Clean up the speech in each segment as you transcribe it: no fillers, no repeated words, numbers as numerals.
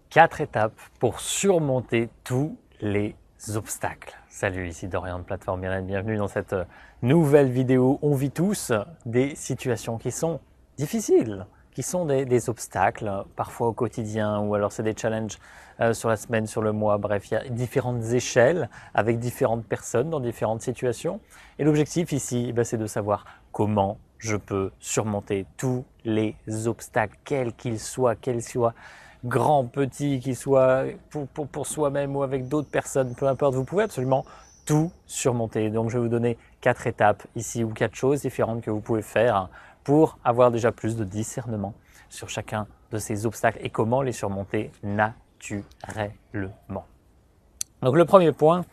4 étapes pour surmonter tous les obstacles. Salut, ici Dorian de Plateforme Bien-être, bienvenue dans cette nouvelle vidéo. On vit tous des situations qui sont difficiles, qui sont des obstacles, parfois au quotidien, ou alors c'est des challenges sur la semaine, sur le mois, bref, il y a différentes échelles avec différentes personnes dans différentes situations. Et l'objectif ici, c'est de savoir comment je peux surmonter tous les obstacles, quels qu'ils soient, grand, petit, qu'ils soient pour soi-même ou avec d'autres personnes, peu importe, vous pouvez absolument tout surmonter. Donc je vais vous donner 4 étapes ici ou 4 choses différentes que vous pouvez faire pour avoir déjà plus de discernement sur chacun de ces obstacles et comment les surmonter naturellement. Donc le premier point,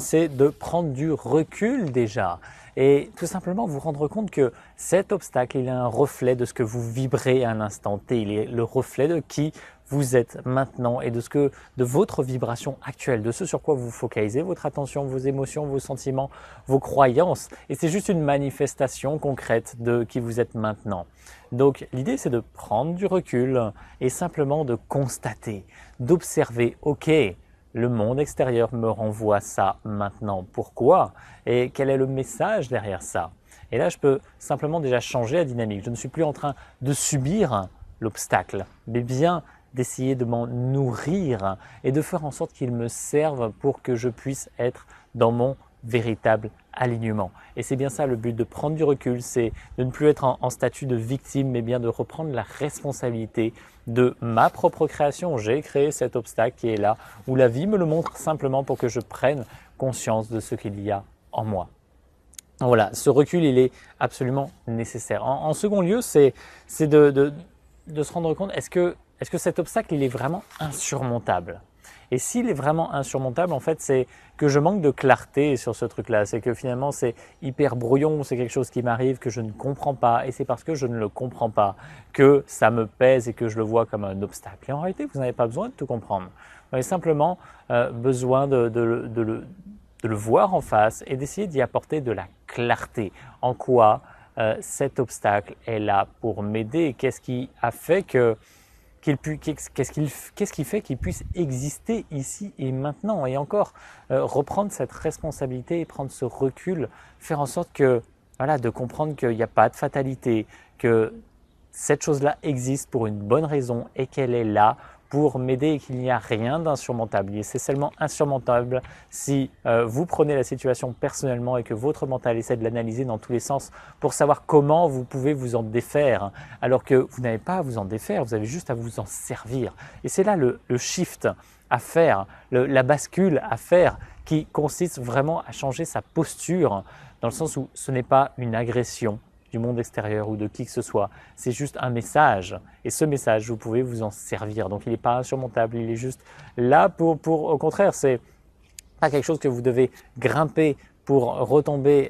c'est de prendre du recul déjà et tout simplement vous rendre compte que cet obstacle, il est un reflet de ce que vous vibrez à un instant T, il est le reflet de qui vous êtes maintenant et de votre vibration actuelle, de ce sur quoi vous focalisez votre attention, vos émotions, vos sentiments, vos croyances. Et c'est juste une manifestation concrète de qui vous êtes maintenant. Donc l'idée, c'est de prendre du recul et simplement de constater, d'observer, ok, le monde extérieur me renvoie ça maintenant. Pourquoi? Et quel est le message derrière ça? Et là, je peux simplement déjà changer la dynamique. Je ne suis plus en train de subir l'obstacle, mais bien d'essayer de m'en nourrir et de faire en sorte qu'il me serve pour que je puisse être dans mon véritable alignement. Et c'est bien ça le but de prendre du recul, c'est de ne plus être en statut de victime, mais bien de reprendre la responsabilité de ma propre création. J'ai créé cet obstacle qui est là, où la vie me le montre simplement pour que je prenne conscience de ce qu'il y a en moi. Voilà, ce recul, il est absolument nécessaire. En second lieu, c'est de se rendre compte, est-ce que cet obstacle, il est vraiment insurmontable? Et s'il est vraiment insurmontable, en fait, c'est que je manque de clarté sur ce truc-là. C'est que finalement, c'est hyper brouillon, c'est quelque chose qui m'arrive que je ne comprends pas. Et c'est parce que je ne le comprends pas que ça me pèse et que je le vois comme un obstacle. Et en réalité, vous n'avez pas besoin de tout comprendre. Vous avez simplement besoin de le voir en face et d'essayer d'y apporter de la clarté. En quoi cet obstacle est là pour m'aider? Qu'est-ce qui a fait qu'est-ce qui fait qu'il puisse exister ici et maintenant? Et encore, reprendre cette responsabilité et prendre ce recul, faire en sorte de comprendre qu'il n'y a pas de fatalité, que cette chose-là existe pour une bonne raison et qu'elle est là pour m'aider et qu'il n'y a rien d'insurmontable. Et c'est seulement insurmontable si vous prenez la situation personnellement et que votre mental essaie de l'analyser dans tous les sens pour savoir comment vous pouvez vous en défaire, alors que vous n'avez pas à vous en défaire, vous avez juste à vous en servir. Et c'est là le shift à faire, la bascule à faire qui consiste vraiment à changer sa posture dans le sens où ce n'est pas une agression du monde extérieur ou de qui que ce soit, c'est juste un message et ce message vous pouvez vous en servir, donc il n'est pas insurmontable, il est juste là au contraire, c'est pas quelque chose que vous devez grimper pour retomber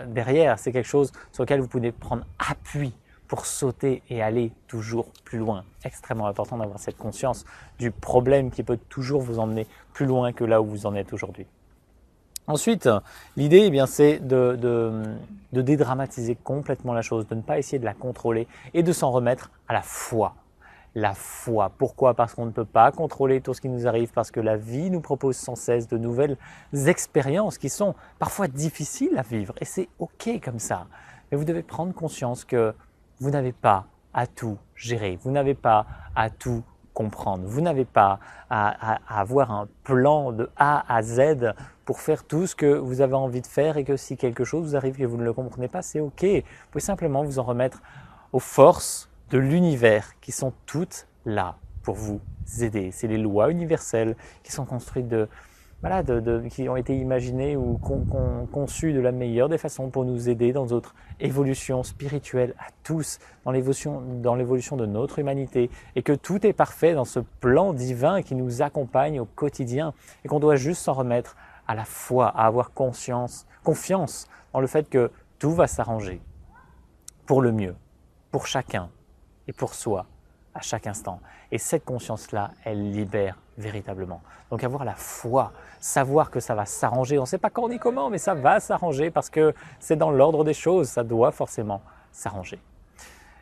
derrière, c'est quelque chose sur lequel vous pouvez prendre appui pour sauter et aller toujours plus loin. Extrêmement important d'avoir cette conscience du problème qui peut toujours vous emmener plus loin que là où vous en êtes aujourd'hui. Ensuite, l'idée, c'est de dédramatiser complètement la chose, de ne pas essayer de la contrôler et de s'en remettre à la foi. La foi. Pourquoi? Parce qu'on ne peut pas contrôler tout ce qui nous arrive, parce que la vie nous propose sans cesse de nouvelles expériences qui sont parfois difficiles à vivre et c'est ok comme ça. Mais vous devez prendre conscience que vous n'avez pas à tout gérer, vous n'avez pas à tout comprendre. Vous n'avez pas à avoir un plan de A à Z pour faire tout ce que vous avez envie de faire et que si quelque chose vous arrive et que vous ne le comprenez pas, c'est ok. Vous pouvez simplement vous en remettre aux forces de l'univers qui sont toutes là pour vous aider. C'est les lois universelles qui sont construites qui ont été imaginées ou conçues de la meilleure des façons pour nous aider dans notre évolution spirituelle à tous, dans l'évolution de notre humanité, et que tout est parfait dans ce plan divin qui nous accompagne au quotidien et qu'on doit juste s'en remettre à la foi, à avoir confiance dans le fait que tout va s'arranger pour le mieux, pour chacun et pour soi à chaque instant. Et cette conscience-là, elle libère véritablement. Donc avoir la foi, savoir que ça va s'arranger, on ne sait pas quand ni comment, mais ça va s'arranger parce que c'est dans l'ordre des choses, ça doit forcément s'arranger.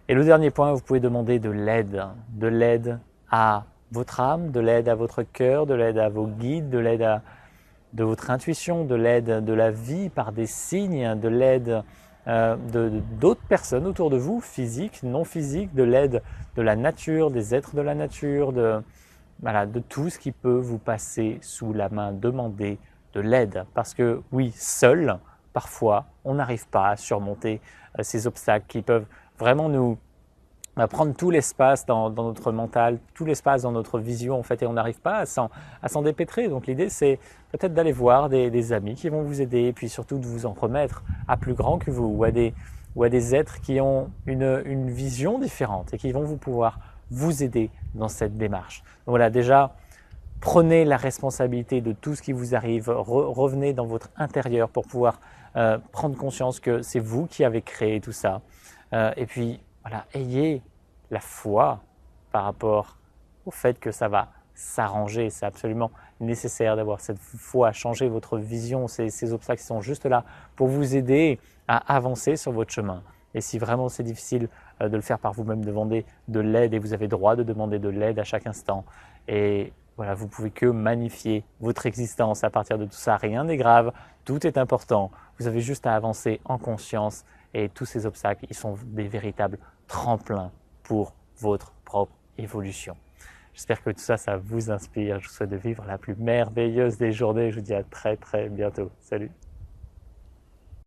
Et le dernier point, vous pouvez demander de l'aide à votre âme, de l'aide à votre cœur, de l'aide à vos guides, de l'aide de votre intuition, de l'aide de la vie par des signes, de l'aide d'autres personnes autour de vous, physiques, non physiques, de l'aide de la nature, des êtres de la nature, voilà, de tout ce qui peut vous passer sous la main. Demandez de l'aide parce que oui, seul, parfois, on n'arrive pas à surmonter ces obstacles qui peuvent vraiment nous prendre tout l'espace dans notre mental, tout l'espace dans notre vision en fait, et on n'arrive pas à s'en dépêtrer. Donc l'idée c'est peut-être d'aller voir des amis qui vont vous aider et puis surtout de vous en remettre à plus grand que vous ou à des êtres qui ont une vision différente et qui vont vous pouvoir vous aider dans cette démarche. Donc voilà, déjà, prenez la responsabilité de tout ce qui vous arrive, revenez dans votre intérieur pour pouvoir prendre conscience que c'est vous qui avez créé tout ça. Et puis, voilà, ayez la foi par rapport au fait que ça va s'arranger. C'est absolument nécessaire d'avoir cette foi, changer votre vision. Ces obstacles sont juste là pour vous aider à avancer sur votre chemin. Et si vraiment c'est difficile de le faire par vous-même, demandez de l'aide et vous avez le droit de demander de l'aide à chaque instant. Et voilà, vous pouvez que magnifier votre existence à partir de tout ça. Rien n'est grave, tout est important. Vous avez juste à avancer en conscience et tous ces obstacles, ils sont des véritables tremplins pour votre propre évolution. J'espère que tout ça, ça vous inspire. Je vous souhaite de vivre la plus merveilleuse des journées. Je vous dis à très très bientôt. Salut!